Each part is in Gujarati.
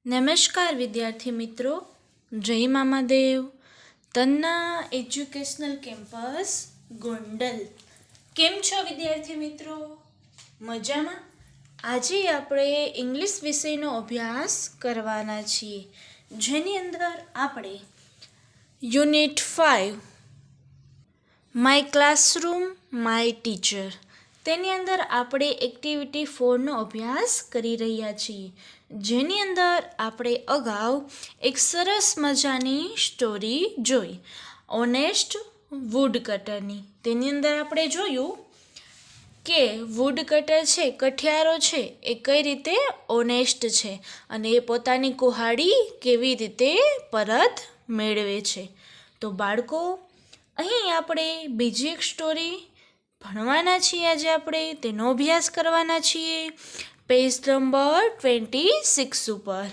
નમસ્કાર વિદ્યાર્થી મિત્રો, જય મામાદેવ. Tanna educational campus Gondal. કેમ છો વિદ્યાર્થી મિત્રો? મજામાં? આજે આપણે ઇંગ્લિશ વિષયનો અભ્યાસ કરવાના છીએ, જેની અંદર આપણે unit 5 my classroom my teacher, તેની અંદર આપણે એક્ટિવિટી 4નો અભ્યાસ કરી રહ્યા છીએ, જેની અંદર આપણે અગાઉ એક સરસ મજાની સ્ટોરી જોઈ ઓનેસ્ટ વુડકટરની. તેની અંદર આપણે જોયું કે વુડકટર છે, કઠિયારો છે, એ કઈ રીતે ઓનેસ્ટ છે અને એ પોતાની કુહાડી કેવી રીતે પરત મેળવે છે. તો બાળકો, અહીં આપણે બીજી એક સ્ટોરી ભણવાના છીએ. આજે આપણે તેનો અભ્યાસ કરવાના છીએ પેજ નંબર 26 ઉપર.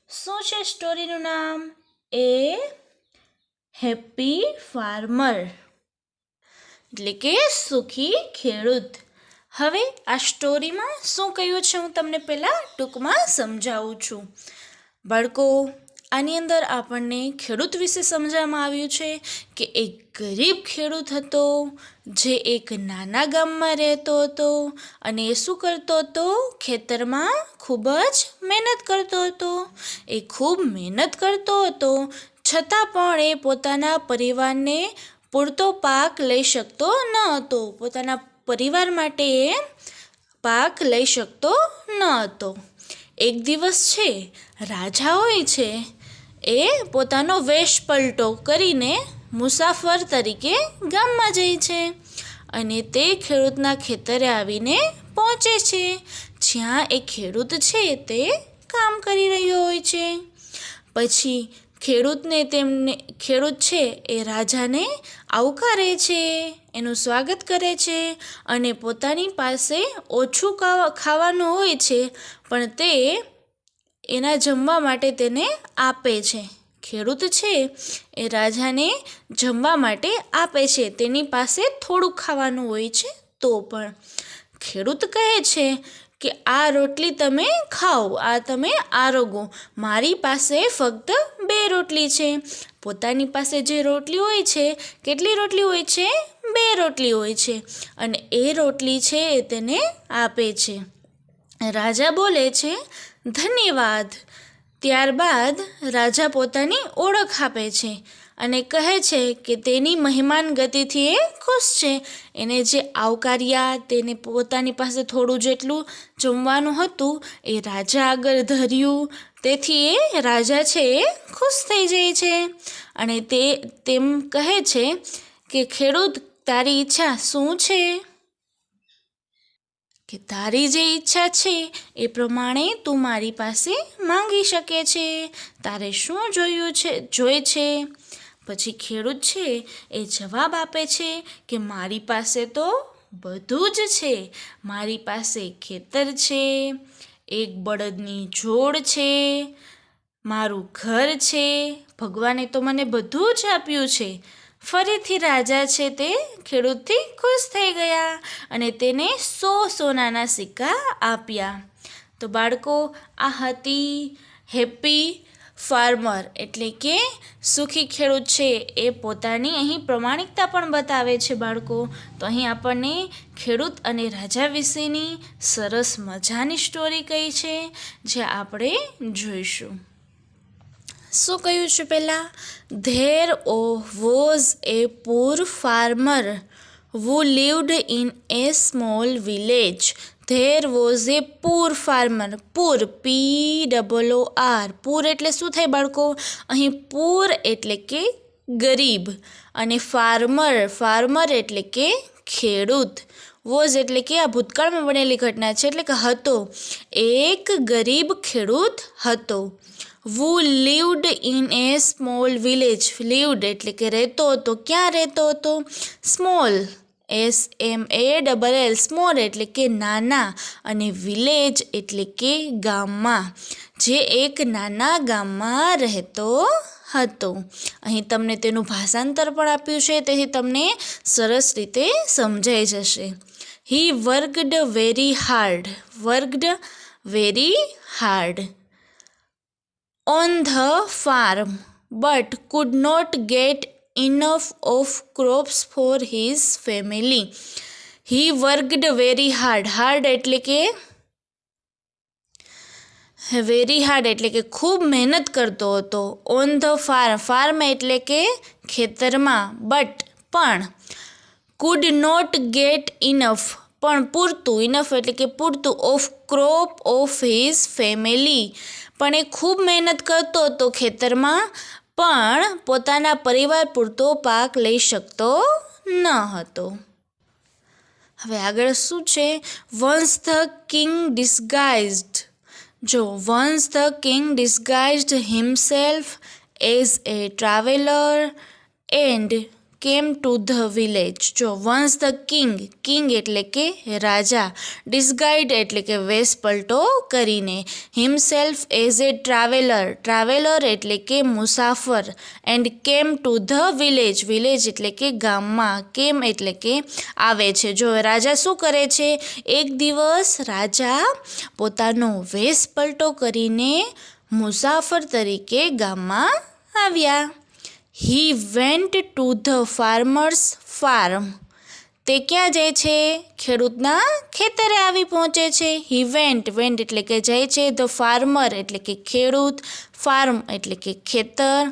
શું છે સ્ટોરીનું નામ? એ હેપી ફાર્મર, એટલે કે સુખી ખેડૂત. હવે આ સ્ટોરીમાં શું કહ્યું છે હું તમને પહેલાં ટૂંકમાં સમજાવું છું. બાળકો, આની અંદર આપણને ખેડૂત વિશે સમજાવવામાં આવ્યું છે કે એક ગરીબ ખેડૂત હતો, જે એક નાના ગામમાં રહેતો હતો અને એ શું કરતો હતો? ખેતરમાં ખૂબ જ મહેનત કરતો હતો. એ ખૂબ મહેનત કરતો હતો, છતાં પણ એ પોતાના પરિવારને પૂરતો પાક લઈ શકતો ન હતો. પોતાના પરિવાર માટે એ પાક લઈ શકતો ન હતો. એક દિવસ છે, રાજા હોય છે, એ પોતાનો વેશ પલટો કરીને મુસાફર તરીકે ગામમાં જાય છે અને તે ખેડૂતના ખેતરે આવીને પહોંચે છે, જ્યાં એ ખેડૂત છે તે કામ કરી રહ્યો હોય છે. પછી ખેડૂત છે એ રાજાને આવકારે છે, એનું સ્વાગત કરે છે અને પોતાની પાસે ઓછું ખાવાનું હોય છે, પણ તે એના જમવા માટે તેને આપે છે. ખેડૂત છે એ રાજાને જમવા માટે આપે છે, તેની પાસે થોડુંક ખાવાનું હોય છે તો પણ. ખેડૂત કહે છે કે આ રોટલી તમે ખાઓ, આ તમે આરોગો, મારી પાસે ફક્ત 2 રોટલી છે. પોતાની પાસે જે રોટલી હોય છે, કેટલી રોટલી હોય છે? 2 રોટલી હોય છે અને એ રોટલી છે એ તેને આપે છે. રાજા બોલે છે, ધન્યવાદ. ત્યારબાદ રાજા પોતાની ઓળખ આપે છે અને કહે છે કે તેની મહેમાન ગતિથી એ ખુશ છે. એને જે આવકાર્યા, તેને પોતાની પાસે થોડું જેટલું જમવાનું હતું એ રાજા આગળ ધર્યું, તેથી એ રાજા છે એ ખુશ થઈ જાય છે અને તેમ કહે છે કે ખેડૂત, તારી ઈચ્છા શું છે? કે તારી જે ઈચ્છા છે એ પ્રમાણે તું મારી પાસે માંગી શકે છે. તારે શું જોઈએ છે? પછી ખેડૂત છે એ જવાબ આપે છે કે મારી પાસે તો બધું જ છે. મારી પાસે ખેતર છે, એક બળદની જોડ છે, મારું ઘર છે, ભગવાને તો મને બધું જ આપ્યું છે. ફરીથી રાજા છે તે ખેડૂતથી ખુશ થઈ ગયા અને તેને 100 સોનાના સિક્કા આપ્યા. તો બાળકો, આ હતી હેપી ફાર્મર, એટલે કે સુખી ખેડૂત છે એ પોતાની અહીં પ્રમાણિકતા પણ બતાવે છે. બાળકો, તો અહીં આપણને ખેડૂત અને રાજા વિશેની સરસ મજાની સ્ટોરી કહી છે, જે આપણે જોઈશું. શું કહ્યું છે પહેલાં? There was A poor farmer who lived in a small village. There was a poor farmer. Poor, P-O-O-R. Poor એટલે શું થાય બાળકો? અહીં poor એટલે કે ગરીબ અને farmer એટલે કે ખેડૂત. વોઝ એટલે કે આ ભૂતકાળમાં બનેલી ઘટના છે, એટલે કે હતો. એક ગરીબ ખેડૂત હતો. who lived in a small village. lived એટલે કે રહેતો હતો. ક્યાં રહેતો હતો? small, SMALL, સ્મોલ એટલે કે નાના, અને વિલેજ એટલે કે ગામમાં, જે એક નાના ગામમાં રહેતો હતો. અહીં તમને તેનું ભાષાંતર પણ આપ્યું છે, તેથી તમને સરસ રીતે સમજાઈ જશે. He worked very hard. on the farm but could not get enough of crops for his family. He worked very hard. Hard એટલે કે વેરી હાર્ડ એટલે કે ખૂબ મહેનત કરતો હતો. ઓન ધ ફાર્મ, ફાર્મ એટલે કે ખેતરમાં. બટ પણ કુડ નોટ ગેટ ઇનફ, પણ પૂરતું, ઇનફ એટલે કે પૂરતું, of crop of his family, પણ એ ખૂબ મહેનત કરતો હતો ખેતરમાં, પણ પોતાના પરિવાર પૂરતો પાક લઈ શકતો ન હતો. હવે આગળ શું છે? Once the king disguised. જો once the king disguised himself as a traveller and came to the village. જો વન્સ ધ કિંગ, કિંગ એટલે કે રાજા, ડિસ્ગાઇડ એટલે કે વેશ પલટો કરીને, himself as a traveller, traveller એટલે કે મુસાફર, and came to the village, village એટલે કે ગામમાં, કેમ એટલે કે આવે છે. જો રાજા શું કરે છે? એક દિવસ રાજા પોતાનો વેશ પલટો કરીને મુસાફર તરીકે ગામમાં આવ્યા. He went to the farmer's farm. તે ક્યાં જાય છે? ખેડૂતના ખેતરે આવી પહોંચે છે. He went, went એટલે કે જાય છે. The farmer એટલે કે ખેડૂત, farm એટલે કે ખેતર.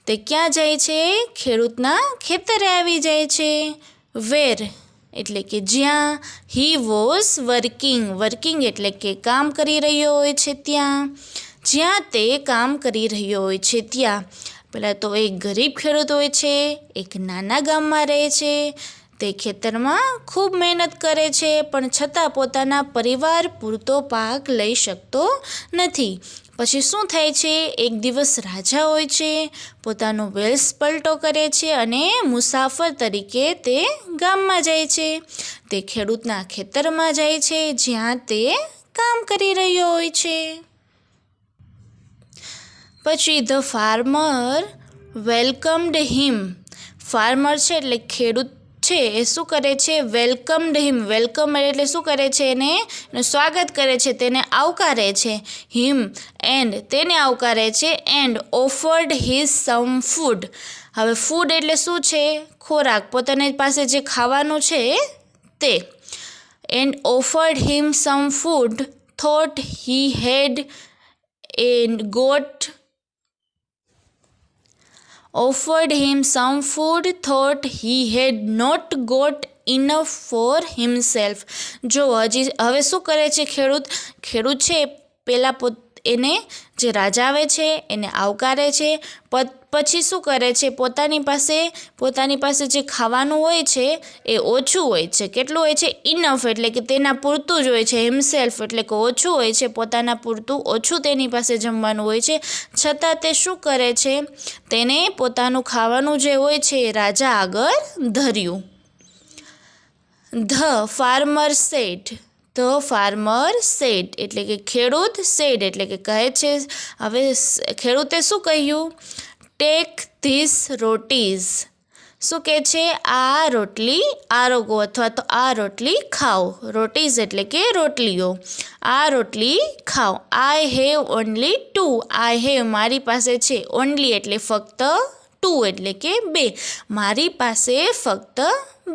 તે ક્યાં જાય છે? ખેડૂતના ખેતરે આવી જાય છે. Where એટલે કે જ્યાં. He was working, working એટલે કે કામ કરી રહ્યો હોય છે ત્યાં. જ્યાં તે કામ કરી રહ્યો હોય છે ત્યાં. પહેલાં તો એક ગરીબ ખેડૂત હોય છે, એક નાના ગામમાં રહે છે. તે ખેતરમાં ખૂબ મહેનત કરે છે, પણ છતાં પોતાના પરિવાર પૂરતો પાક લઈ શકતો નથી. પછી શું થાય છે? એક દિવસ રાજા હોય છે, પોતાનો વેશ પલટો કરે છે અને મુસાફર તરીકે તે ગામમાં જાય છે. તે ખેડૂતના ખેતરમાં જાય છે, જ્યાં તે કામ કરી રહ્યો હોય છે. પછી ધ ફાર્મર વેલકમ્ડ હિમ. ફાર્મર છે એટલે ખેડૂત છે, એ શું કરે છે? વેલકમ્ડ હિમ. વેલકમ એટલે શું કરે છે? એનું સ્વાગત કરે છે, તેને આવકારે છે. હિમ એન્ડ તેને આવકારે છે. And offered his some food. હવે ફૂડ એટલે શું છે? ખોરાક, પોતાની પાસે જે ખાવાનું છે તે. And offered him some food thought he had and got offered him some food thought he had not got enough for himself. જો હવે શું કરે છે ખેડૂત છે પહેલાં એને જે રાજા આવે છે એને આવકારે છે. પછી શું કરે છે? પોતાની પાસે જે ખાવાનું હોય છે એ ઓછું હોય છે. કેટલું હોય છે? ઇનફ એટલે કે તેના પૂરતું જ હોય છે. હિમસેલ્ફ એટલે કે ઓછું હોય છે, પોતાના પૂરતું ઓછું તેની પાસે જમવાનું હોય છે. છતાં તે શું કરે છે? તેને પોતાનું ખાવાનું જે હોય છે એ રાજા આગળ ધર્યું. The farmer said. The farmer said એટલે કે ખેડૂત, સેડ એટલે કે કહે છે. હવે ખેડૂતે શું કહ્યું? Take this rotis. શું કહે છે? આ રોટલી આરોગો અથવા તો આ રોટલી ખાઓ. રોટીઝ એટલે કે રોટલીઓ. આ રોટલી ખાઓ. આઈ હેવ ઓનલી 2. આઈ હેવ મારી પાસે છે. ઓનલી એટલે ફક્ત, 2 એટલે કે 2. મારી પાસે ફક્ત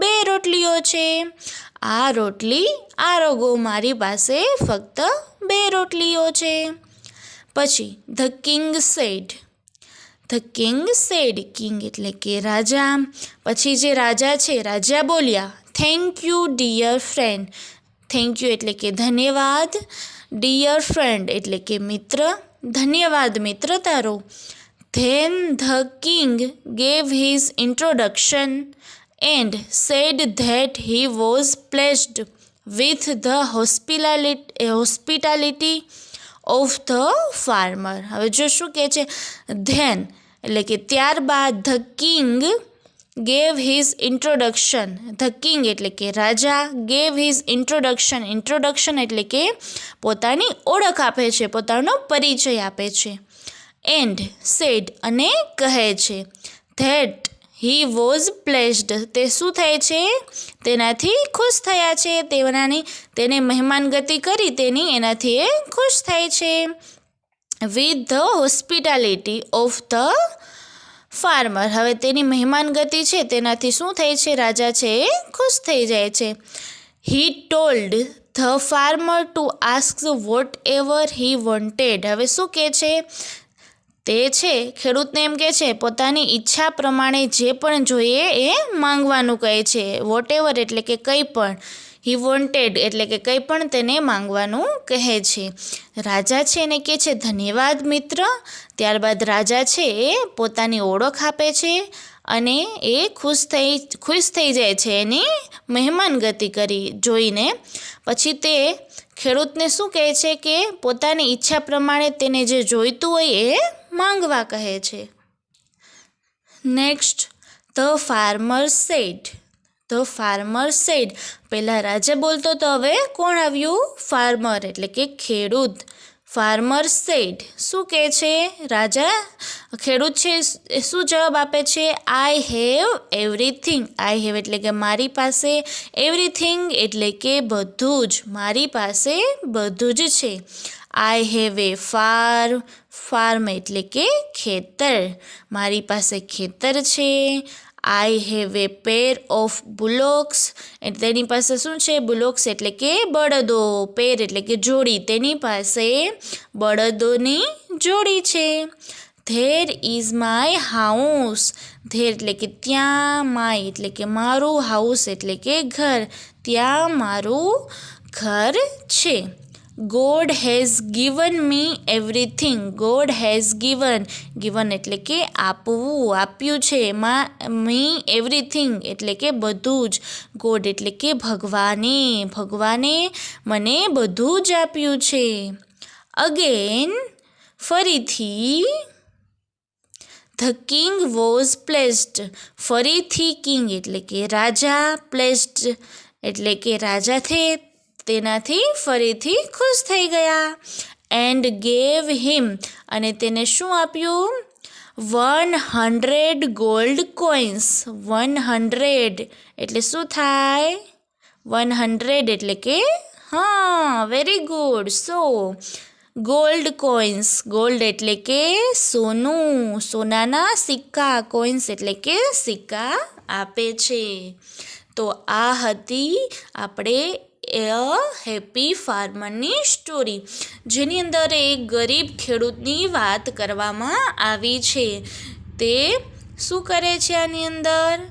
2 રોટલીઓ છે. આ રોટલી આરોગો. મારી પાસે ફક્ત 2 રોટલીઓ છે. પછી the king said. The king said, king એટલે કે રાજા. પછી જે રાજા છે, રાજા બોલ્યા thank you dear friend. Thank you એટલે કે ધન્યવાદ. ડિયર ફ્રેન્ડ એટલે કે મિત્ર. ધન્યવાદ મિત્ર તારો. Then the king gave his introduction and said that he was pleased with the hospitality of the farmer. હવે જો શું કહે છે? ધેન એટલે કે ત્યારબાદ the king gave his introduction. The king એટલે કે રાજા. Gave his introduction. ઇન્ટ્રોડક્શન એટલે કે પોતાની ઓળખ આપે છે, પોતાનો પરિચય આપે છે. એન્ડ સેડ અને કહે છે ધેટ હી વોઝ પ્લેસ્ડ. તે શું થાય છે? તેનાથી ખુશ થયા છે. તેને મહેમાનગતિ કરી તેની, એનાથી એ ખુશ થાય છે. With the hospitality of the farmer. હવે તેની મહેમાન ગતિ છે તેનાથી શું થાય છે? રાજા છે એ ખુશ થઈ જાય છે. He told the farmer to ask whatever he wanted. હવે શું કહે છે? તે છે ખેડૂતને એમ કહે છે પોતાની ઈચ્છા પ્રમાણે જે પણ જોઈએ એ માંગવાનું કહે છે. વોટ એવર એટલે કે કંઈ પણ. હી વોન્ટેડ એટલે કે કંઈ પણ તેને માંગવાનું કહે છે. રાજા છે એને કહે છે ધન્યવાદ મિત્ર. ત્યારબાદ રાજા છે એ પોતાની ઓળખ આપે છે અને એ ખુશ થઈ જાય છે એની મહેમાન ગતિ જોઈને. પછી તે ખેડૂતને શું કહે છે કે પોતાની ઈચ્છા પ્રમાણે તેને જે જોઈતું હોય એ માંગવા કહે છે. Next, the farmer said. The farmer said. પહેલાં રાજા બોલતો તો હવે કોણ આવ્યું? ફાર્મર એટલે કે ખેડૂત. ફાર્મર સેડ શું કહે છે? રાજા ખેડૂત છે શું જવાબ આપે છે? I have everything. I have એટલે કે મારી પાસે, એવરીથિંગ એટલે કે બધું જ, મારી પાસે બધું જ છે. I have a farm. Farm એટલે કે ખેતર, મારી પાસે ખેતર છે. I have a pair of bullocks. તેની પાસે શું છે? બુલોક્સ એટલે કે બળદો. પેર એટલે કે જોડી, તેની પાસે બળદોની જોડી છે. There is my house. There એટલે કે ત્યાં, માય એટલે કે મારું, હાઉસ એટલે કે ઘર, ત્યાં મારું ઘર છે. God has given me everything. God has given. Given એટલે કે આપવું, આપ્યું છે. મી એવરીથિંગ એટલે કે બધું જ. ગોડ એટલે કે ભગવાને. ભગવાને મને બધું જ આપ્યું છે. અગેન ફરીથી. The king was placed. ફરીથી કિંગ એટલે કે રાજા, પ્લેસ્ડ એટલે કે રાજા તેનાથી ફરીથી ખુશ થઈ ગયા. એન્ડ ગેવ હિમ અને તેને શું આપ્યું? 100 ગોલ્ડ કોઇન્સ. 100 એટલે શું થાય? 100 એટલે કે વેરી ગુડ. સો ગોલ્ડ કોઇન્સ. ગોલ્ડ એટલે કે સોનું, સોનાના સિક્કા. કોઇન્સ એટલે કે સિક્કા આપે છે. તો આ હતી આપણે હેપી ફાર્મરની સ્ટોરી, જેની અંદર એક ગરીબ ખેડૂતની વાત કરવામાં આવી છે. તે શું કરે છે આની અંદર?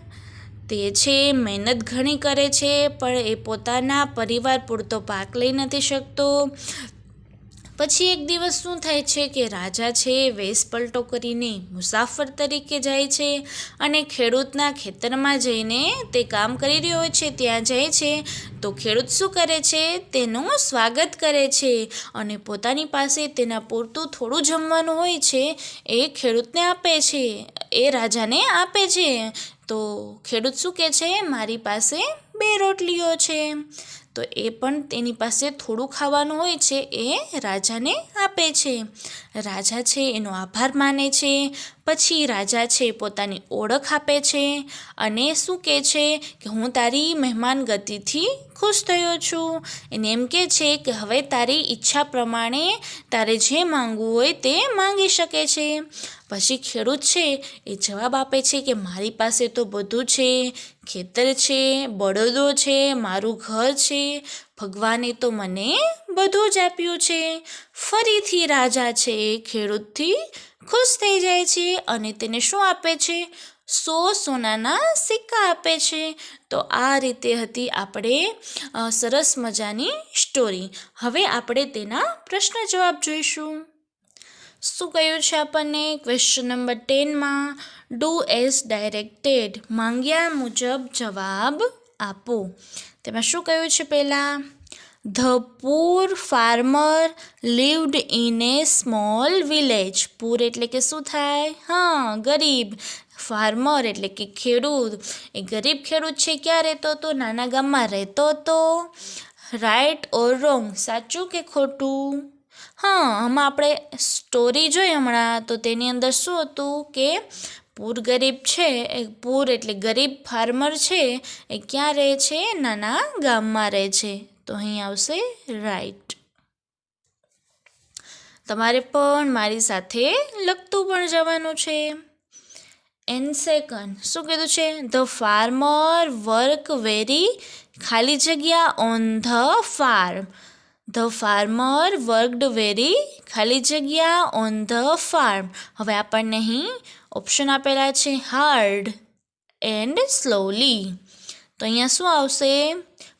તે છે મહેનત ઘણી કરે છે પણ એ પોતાના પરિવાર પૂરતો પાક લઈ નથી શકતો. પછી એક દિવસ શું થાય છે કે રાજા છે વેશ પલટો કરીને મુસાફર તરીકે જાય છે અને ખેડૂતના ખેતરમાં જઈને તે કામ કરી રહ્યો હોય છે ત્યાં જાય છે. તો ખેડૂત શું કરે છે? તેનું સ્વાગત કરે છે અને પોતાની પાસે તેના પૂરતું થોડું જમવાનું હોય છે એ ખેડૂતને આપે છે, એ રાજાને આપે છે. તો ખેડૂત શું કહે છે? મારી પાસે 2 રોટલીઓ છે. તો એ પણ તેની પાસે થોડું ખાવાનું હોય છે એ રાજાને આપે છે. રાજા છે એનો આભાર માને છે. પછી રાજા છે પોતાની ઓળખ આપે છે અને શું કહે છે કે હું તારી મહેમાન ગતિથી ખુશ થયો છું. એને એમ કહે છે કે હવે તારી ઈચ્છા પ્રમાણે તારે જે માંગવું હોય તે માંગી શકે છે. પછી ખેડૂત છે એ જવાબ આપે છે કે મારી પાસે તો બધું છે, ખેતર છે, બળદો છે, મારું ઘર છે, ભગવાને તો મને બધું જ આપ્યું છે. ફરીથી રાજા છે એ ખેડૂતથી ખુશ થઈ જાય છે અને તેને શું આપે છે? 100 સોનાના સિક્કા આપે છે. તો આ રીતે હતી આપણે સરસ મજાની સ્ટોરી. હવે આપણે તેના પ્રશ્ન જવાબ જોઈશું. શું કહ્યું છે આપણને? ક્વેશ્ચન નંબર 10માં ડુ એઝ ડાયરેક્ટેડ. માંગ્યા મુજબ જવાબ આપો. તેમાં શું કહ્યું છે? પહેલાં, the poor farmer lived in a small village. Poor એટલે કે શું થાય? ગરીબ. ફાર્મર એટલે કે ખેડૂત. એ ગરીબ ખેડૂત છે. ક્યાં રહેતો હતો? નાના ગામમાં રહેતો હતો. Right or wrong? સાચું કે ખોટું? આમાં આપણે સ્ટોરી જોઈ હમણાં, તો તેની અંદર શું હતું કે પૂર ગરીબ છે, એ પૂર એટલે ગરીબ ફાર્મર છે એ ક્યાં રહે છે? નાના ગામમાં રહે છે. તો અહીં આવશે રાઈટ. તમારે પણ મારી સાથે લખતું પણ જવાનું છે. એન્ડ સેકન્ડ શું કીધું છે? ધ ફાર્મર વર્ક વેરી ખાલી જગ્યા on the farm. The farmer worked very ખાલી જગ્યા ઓન ધ ફાર્મ. હવે આપણને અહીં ઓપ્શન આપેલા છે હાર્ડ એન્ડ સ્લોલી. તો અહીંયા શું આવશે?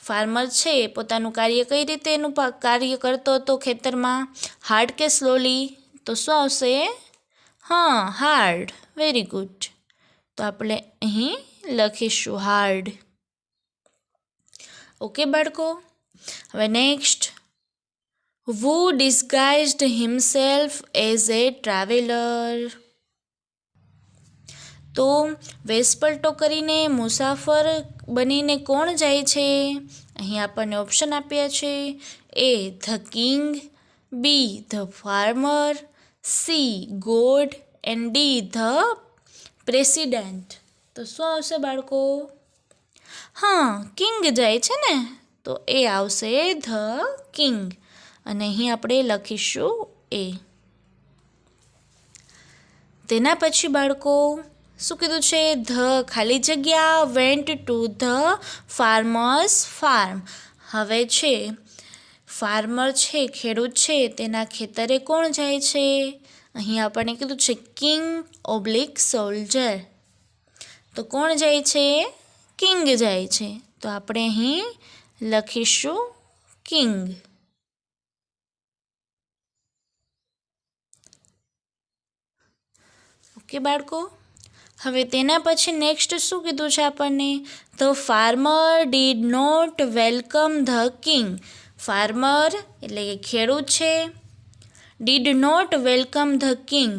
ફાર્મર છે પોતાનું કાર્ય કઈ રીતે એનું કાર્ય કરતો હતો ખેતરમાં, હાર્ડ કે સ્લોલી? તો શું આવશે? હા, હાર્ડ. Very good. તો આપણે અહીં લખીશું હાર્ડ. ઓકે બાળકો. હવે next, who disguised himself as a traveler. તો વેશપલટો કરીને મુસાફર બનીને કોણ જાય છે? અહીં આપણને ઓપ્શન આપ્યા છે. A the king, B the farmer, C God and D the president. તો શું આવશે બાળકો? હા, કિંગ જાય છે ને, તો એ આવશે ધ કિંગ. અને અહીં આપણે લખીશું એ. તેના પછી બાળકો શું કીધું છે? ધ ખાલી જગ્યા went to the farmers farm. હવે છે ફાર્મર છે, ખેડૂત છે, તેના ખેતરે કોણ જાય છે? અહીં આપણને કીધું છે કિંગ ઓબ્લિક સોલ્જર. તો કોણ જાય છે? કિંગ જાય છે. તો આપણે અહીં લખીશું કિંગ. ઓકે બાળકો. હવે તેના પછી નેક્સ્ટ શું કીધું છે આપણને? The farmer did not welcome the king. Farmer એટલે કે ખેડૂત છે, did not welcome the king.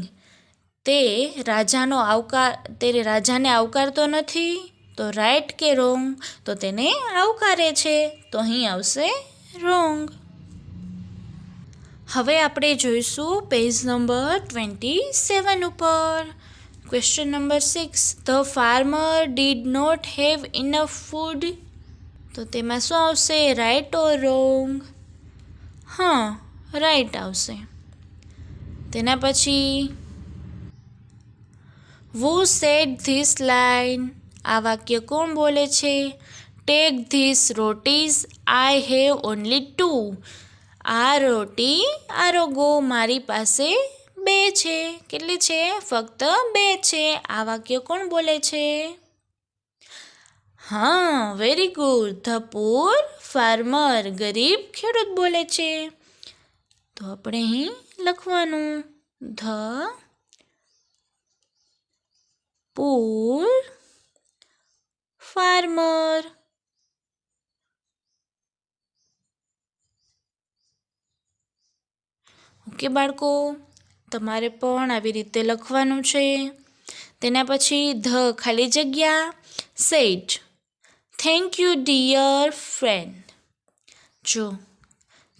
તે રાજાને આવકારતો નથી. તો રાઈટ કે રોંગ? તો તેને આવકારે છે. તો અહીં આવશે રોંગ. હવે આપણે જોઈશું પેજ નંબર 27 ઉપર. Question number 6, the farmer did not have enough food. તો તેમાં શું આવશે? Right or wrong? હા, રાઈટ આવશે. તેના પછી who said this line. આ વાક્ય કોણ બોલે છે? Take this rotis, I have only 2. આ રોટી આરોગો, મારી પાસે 2 છે. કેટલી છે? ફક્ત 2 છે. આ વાક્ય કોણ બોલે છે? હા, very good. The poor farmer. ગરીબ ખેડૂત બોલે છે. તો આપણે અહીં લખવાનું ધ પુઅર ફાર્મર. ઓકે બાળકો, તમારે પણ આવી રીતે લખવાનું છે. તેના પછી ધ ખાલી જગ્યા said. Thank you dear friend. જો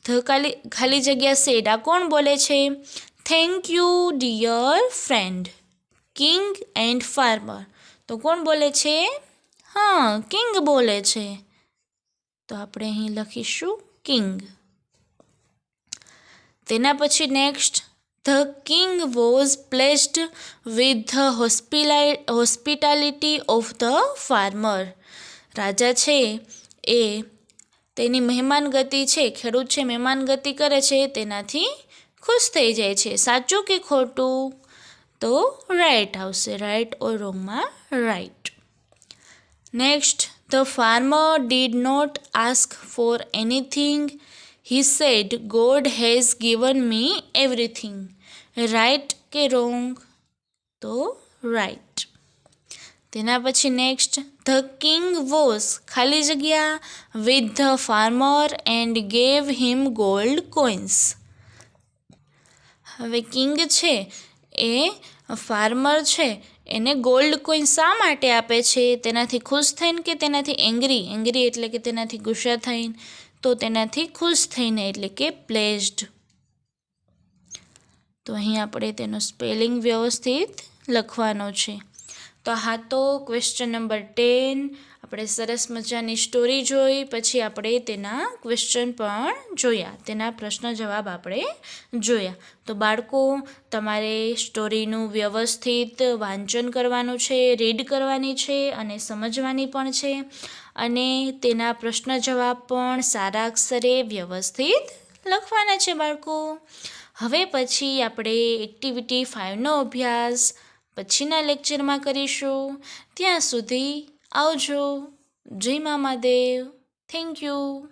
ધ ખાલી જગ્યા સેડ, આ કોણ બોલે છે? Thank you dear friend. King and farmer. તો કોણ બોલે છે? હા, કિંગ બોલે છે. તો આપણે અહીં લખીશું કિંગ. તેના પછી next, the king was placed with the hospitality of the farmer. રાજા છે એ તેની મહેમાનગતિ છે, ખેડૂત છે મહેમાનગતિ કરે છે, તેનાથી ખુશ થઈ જાય છે. સાચું કે ખોટું? તો રાઈટ આવશે. રાઈટ ઓર રોંગમાં right. Next, the farmer did not ask for anything. He said, God has given me everything. Right કે રોંગ? તો રાઈટ. તેના પછી નેક્સ્ટ, ધ કિંગ વોઝ ખાલી જગ્યા with the farmer and gave him gold coins. હવે કિંગ છે એ ફાર્મર છે એને ગોલ્ડ કોઈન શા માટે આપે છે? તેનાથી ખુશ થઈને કે તેનાથી એંગ્રી એટલે કે તેનાથી ગુસ્સા થઈને? તો તેનાથી ખુશ થઈને એટલે કે પ્લેઝડ. તો અહીં આપણે તેનો સ્પેલિંગ વ્યવસ્થિત લખવાનો છે. તો હા, તો ક્વેશ્ચન નંબર 10 આપણે સરસ મજાની સ્ટોરી જોઈ, પછી આપણે તેના ક્વેશ્ચન પણ જોયા, તેના પ્રશ્ન જવાબ આપણે જોયા. તો બાળકો, તમારે સ્ટોરીનું વ્યવસ્થિત વાંચન કરવાનું છે, રીડ કરવાની છે અને સમજવાની પણ છે, અને તેના પ્રશ્ન જવાબ પણ સારા અક્ષરે વ્યવસ્થિત લખવાના છે બાળકો. હવે પછી આપણે એક્ટિવિટી 5નો અભ્યાસ પછીના લેક્ચરમાં કરીશું. ત્યાં સુધી આવજો. જય મા મહાદેવ. Thank you.